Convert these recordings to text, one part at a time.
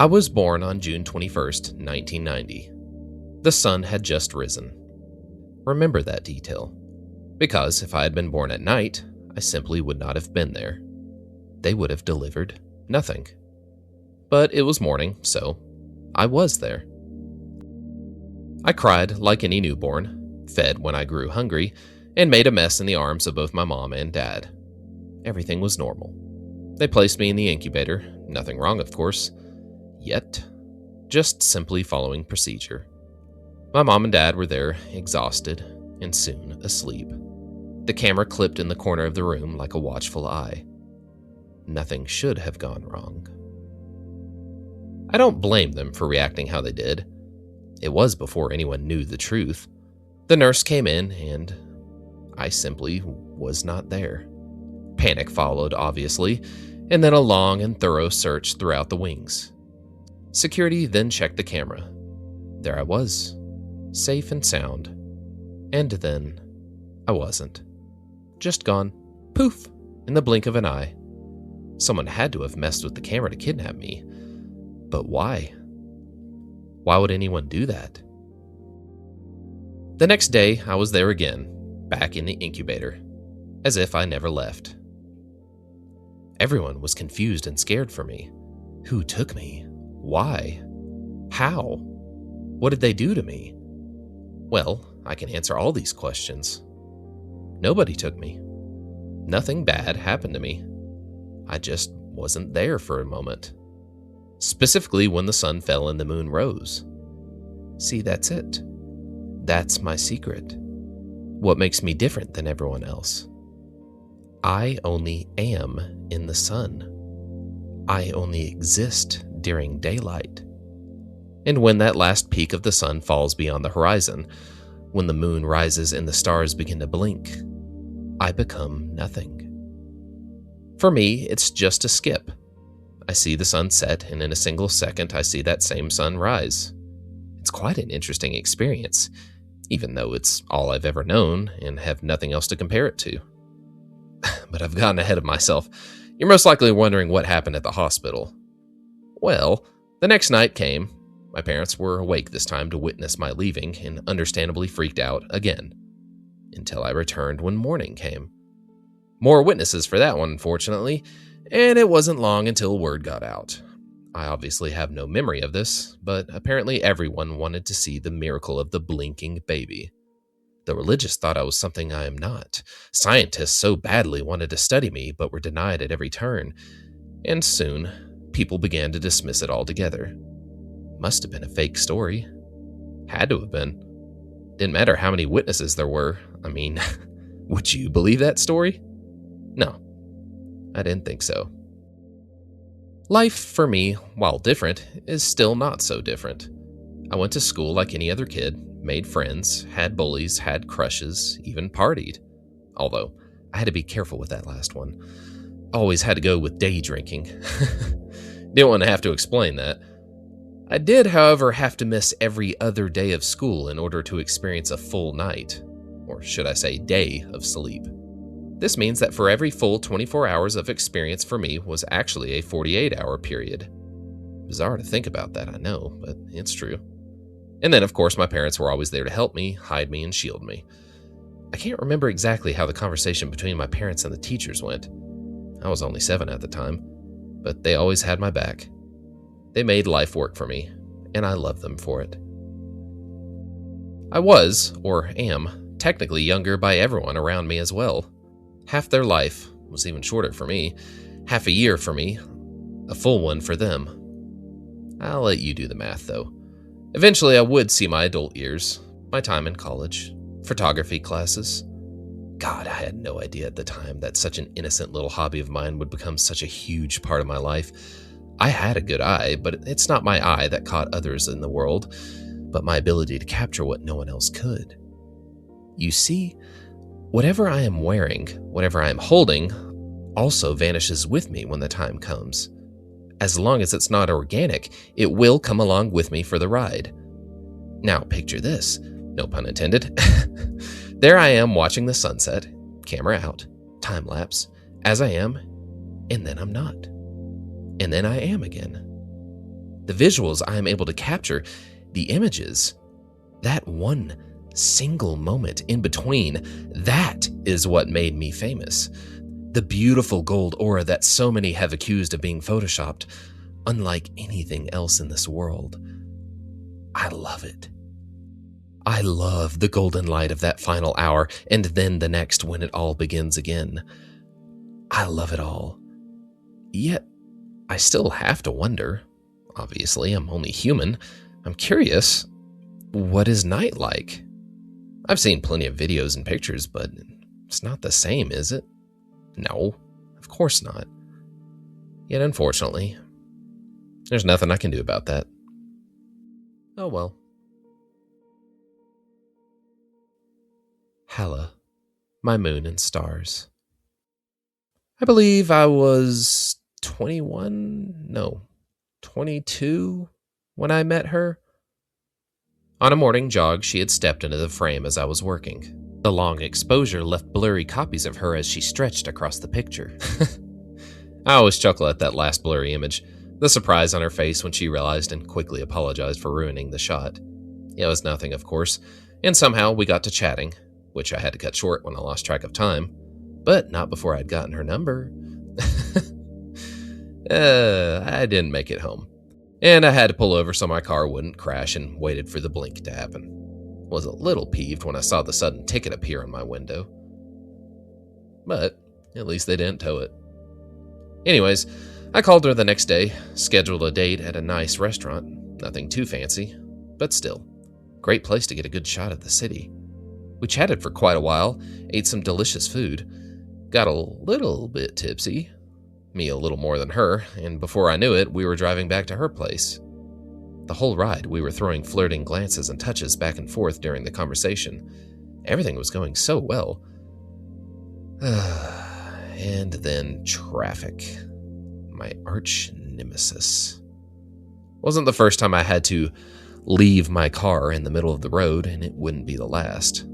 I was born on June 21st, 1990. The sun had just risen. Remember that detail, because if I had been born at night, I simply would not have been there. They would have delivered nothing. But it was morning, so I was there. I cried like any newborn, fed when I grew hungry, and made a mess in the arms of both my mom and dad. Everything was normal. They placed me in the incubator, nothing wrong, of course. Yet, just simply following procedure. My mom and dad were there, exhausted, and soon asleep. The camera clipped in the corner of the room like a watchful eye. Nothing should have gone wrong. I don't blame them for reacting how they did. It was before anyone knew the truth. The nurse came in, and I simply was not there. Panic followed, obviously, and then a long and thorough search throughout the wings. Security then checked the camera. There I was, safe and sound. And then I wasn't. Just gone, poof, in the blink of an eye. Someone had to have messed with the camera to kidnap me. But why? Why would anyone do that? The next day, I was there again, back in the incubator, as if I never left. Everyone was confused and scared for me. Who took me? Why? How? What did they do to me? Well, I can answer all these questions. Nobody took me. Nothing bad happened to me. I just wasn't there for a moment. Specifically when the sun fell and the moon rose. See, that's it. That's my secret. What makes me different than everyone else? I only am in the sun. I only exist during daylight. And when that last peak of the sun falls beyond the horizon, when the moon rises and the stars begin to blink, I become nothing. For me, it's just a skip. I see the sun set, and in a single second, I see that same sun rise. It's quite an interesting experience, even though it's all I've ever known and have nothing else to compare it to. But I've gotten ahead of myself. You're most likely wondering what happened at the hospital. Well, the next night came. My parents were awake this time to witness my leaving and understandably freaked out again. Until I returned when morning came. More witnesses for that one, unfortunately, and it wasn't long until word got out. I obviously have no memory of this, but apparently everyone wanted to see the miracle of the blinking baby. The religious thought I was something I am not. Scientists so badly wanted to study me, but were denied at every turn. And soon, people began to dismiss it altogether. Must have been a fake story. Had to have been. Didn't matter how many witnesses there were. I mean, would you believe that story? No, I didn't think so. Life, for me, while different, is still not so different. I went to school like any other kid, made friends, had bullies, had crushes, even partied. Although, I had to be careful with that last one. Always had to go with day drinking. Didn't want to have to explain that. I did, however, have to miss every other day of school in order to experience a full night, or should I say day of sleep. This means that for every full 24 hours of experience for me was actually a 48-hour period. Bizarre to think about that, I know, but it's true. And then, of course, my parents were always there to help me, hide me, and shield me. I can't remember exactly how the conversation between my parents and the teachers went. I was only 7 at the time, but they always had my back. They made life work for me, and I love them for it. I was, or am, technically younger by everyone around me as well. Half their life was even shorter for me, half a year for me, a full one for them. I'll let you do the math, though. Eventually, I would see my adult years, my time in college, photography classes. God, I had no idea at the time that such an innocent little hobby of mine would become such a huge part of my life. I had a good eye, but it's not my eye that caught others in the world, but my ability to capture what no one else could. You see, whatever I am wearing, whatever I am holding, also vanishes with me when the time comes. As long as it's not organic, it will come along with me for the ride. Now picture this, no pun intended. There I am watching the sunset, camera out, time lapse, as I am, and then I'm not. And then I am again. the visuals I am able to capture, the images, that one single moment in between, that is what made me famous. The beautiful gold aura that so many have accused of being photoshopped, unlike anything else in this world. I love it. I love the golden light of that final hour, and then the next when it all begins again. I love it all. Yet, I still have to wonder. Obviously, I'm only human. I'm curious, what is night like? I've seen plenty of videos and pictures, but it's not the same, is it? No, of course not. Yet, unfortunately, there's nothing I can do about that. Oh well. Hala, my moon and stars. I believe I was 22 when I met her. On a morning jog, she had stepped into the frame as I was working. The long exposure left blurry copies of her as she stretched across the picture. I always chuckle at that last blurry image, the surprise on her face when she realized and quickly apologized for ruining the shot. It was nothing, of course, and somehow we got to chatting, which I had to cut short when I lost track of time, but not before I'd gotten her number. I didn't make it home, and I had to pull over so my car wouldn't crash and waited for the blink to happen. Was a little peeved when I saw the sudden ticket appear on my window. But at least they didn't tow it. Anyways, I called her the next day, scheduled a date at a nice restaurant. Nothing too fancy, but still, great place to get a good shot of the city. We chatted for quite a while, ate some delicious food, got a little bit tipsy, me a little more than her, and before I knew it, we were driving back to her place. The whole ride, we were throwing flirting glances and touches back and forth during the conversation. Everything was going so well. And then traffic. My arch nemesis. Wasn't the first time I had to leave my car in the middle of the road, and it wouldn't be the last.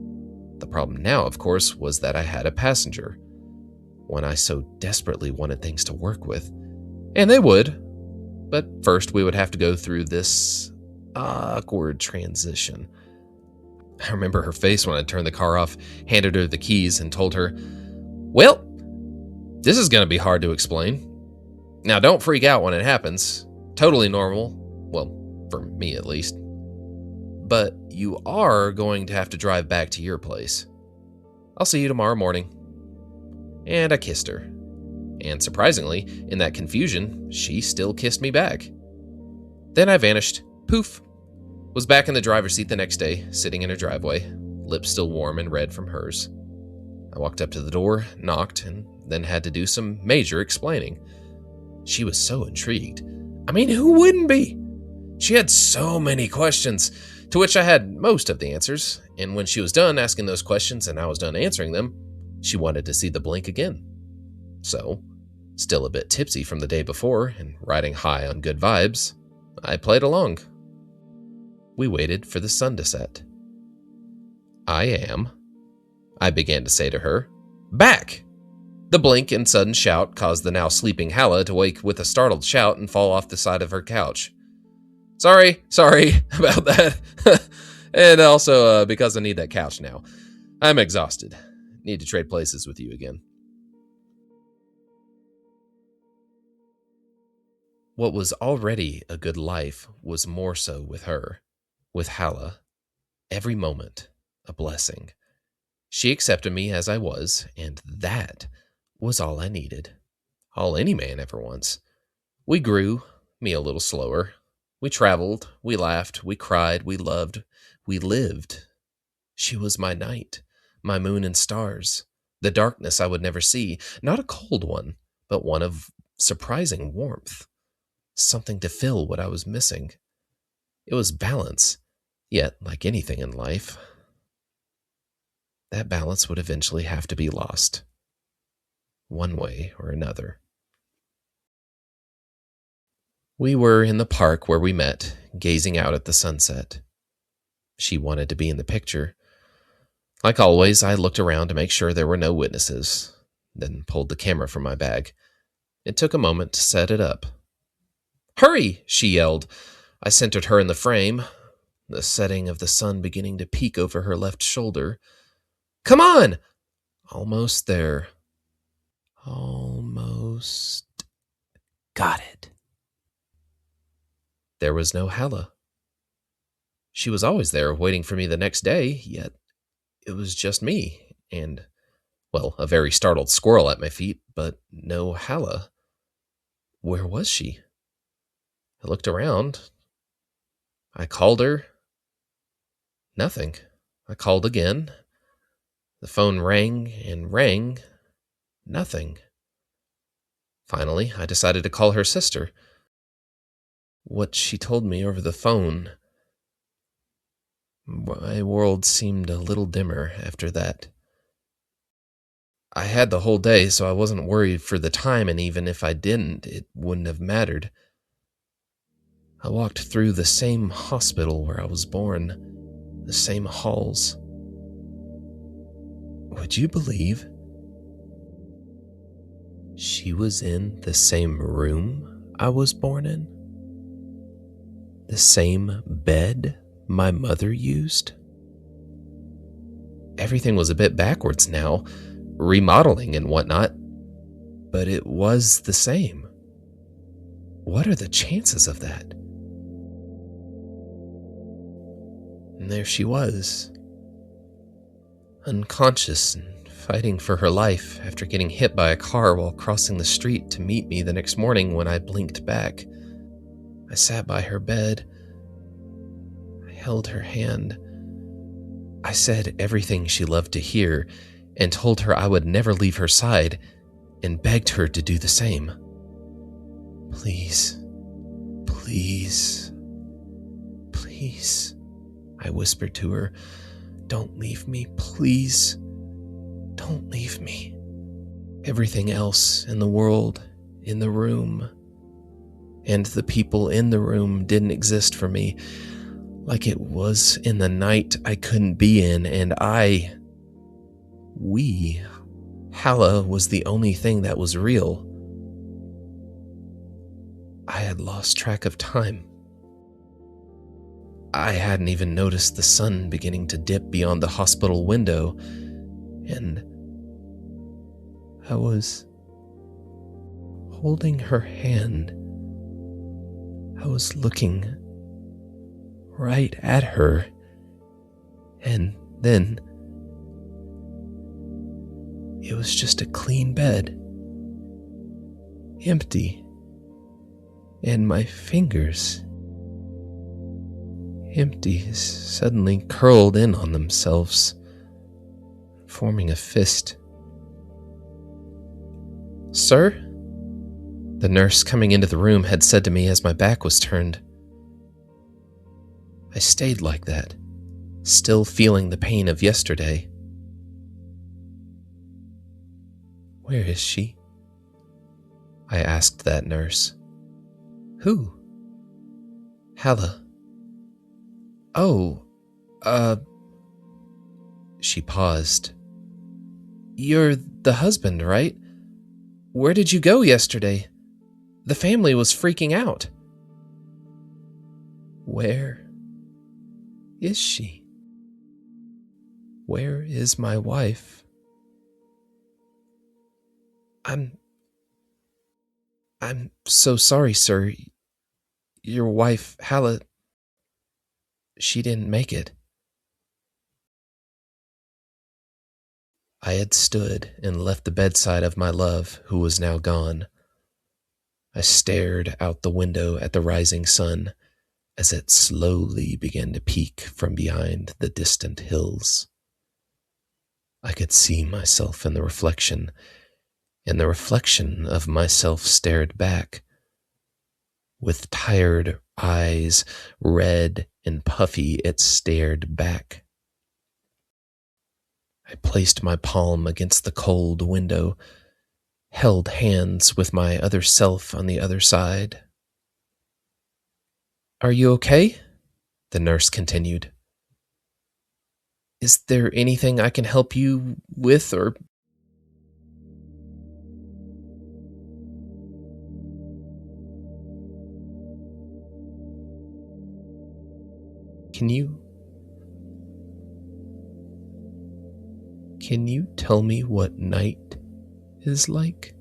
The problem now, of course, was that I had a passenger, one I so desperately wanted things to work with. And they would, but first we would have to go through this awkward transition. I remember her face when I turned the car off, handed her the keys, and told her, "Well, this is going to be hard to explain. Now don't freak out when it happens. Totally normal. Well, for me at least. But you are going to have to drive back to your place. I'll see you tomorrow morning." And I kissed her. And surprisingly, in that confusion, she still kissed me back. Then I vanished. Poof. Was back in the driver's seat the next day, sitting in her driveway, lips still warm and red from hers. I walked up to the door, knocked, and then had to do some major explaining. She was so intrigued. I mean, who wouldn't be? She had so many questions, to which I had most of the answers, and when she was done asking those questions and I was done answering them, she wanted to see the blink again. So, still a bit tipsy from the day before and riding high on good vibes, I played along. We waited for the sun to set. I began to say to her, "Back!" The blink and sudden shout caused the now sleeping Hala to wake with a startled shout and fall off the side of her couch. Sorry about that. And also because I need that couch now. I'm exhausted. Need to trade places with you again. What was already a good life was more so with her, with Hala. Every moment, a blessing. She accepted me as I was, and that was all I needed. All any man ever wants. We grew, me a little slower. We traveled, we laughed, we cried, we loved, we lived. She was my night, my moon and stars, the darkness I would never see, not a cold one, but one of surprising warmth, something to fill what I was missing. It was balance, yet, like anything in life, that balance would eventually have to be lost, one way or another. We were in the park where we met, gazing out at the sunset. She wanted to be in the picture. Like always, I looked around to make sure there were no witnesses, then pulled the camera from my bag. It took a moment to set it up. Hurry! She yelled. I centered her in the frame, the setting of the sun beginning to peek over her left shoulder. Come on! Almost there. Almost. Got it. There was no Hella. She was always there waiting for me the next day, yet it was just me and, well, a very startled squirrel at my feet, but no Hella. Where was she? I looked around. I called her. Nothing. I called again. The phone rang and rang. Nothing. Finally, I decided to call her sister. What she told me over the phone. My world seemed a little dimmer after that. I had the whole day, so I wasn't worried for the time, and even if I didn't, it wouldn't have mattered. I walked through the same hospital where I was born, the same halls. Would you believe? She was in the same room I was born in? The same bed my mother used? Everything was a bit backwards now, remodeling and whatnot, but it was the same. What are the chances of that? And there she was, unconscious and fighting for her life after getting hit by a car while crossing the street to meet me the next morning when I blinked back. I sat by her bed. I held her hand. I said everything she loved to hear and told her I would never leave her side and begged her to do the same. Please, please, please, I whispered to her. Don't leave me, please. Don't leave me. Everything else in the world, in the room, and the people in the room didn't exist for me, like it was in the night I couldn't be in, and Halla was the only thing that was real. I had lost track of time. I hadn't even noticed the sun beginning to dip beyond the hospital window, and I was holding her hand. I was looking right at her, and then it was just a clean bed, empty, and my fingers, empty, suddenly curled in on themselves, forming a fist. Sir? The nurse coming into the room had said to me as my back was turned. I stayed like that, still feeling the pain of yesterday. Where is she? I asked that nurse. Who? Halla. Oh, She paused. You're the husband, right? Where did you go yesterday? The family was freaking out. Where is she? Where is my wife? I'm so sorry, sir. Your wife, Halla, she didn't make it. I had stood and left the bedside of my love, who was now gone. I stared out the window at the rising sun as it slowly began to peek from behind the distant hills. I could see myself in the reflection, and the reflection of myself stared back. With tired eyes, red and puffy, it stared back. I placed my palm against the cold window, held hands with my other self on the other side. Are you okay? The nurse continued. Is there anything I can help you with, or... Can you Can you tell me what night is like?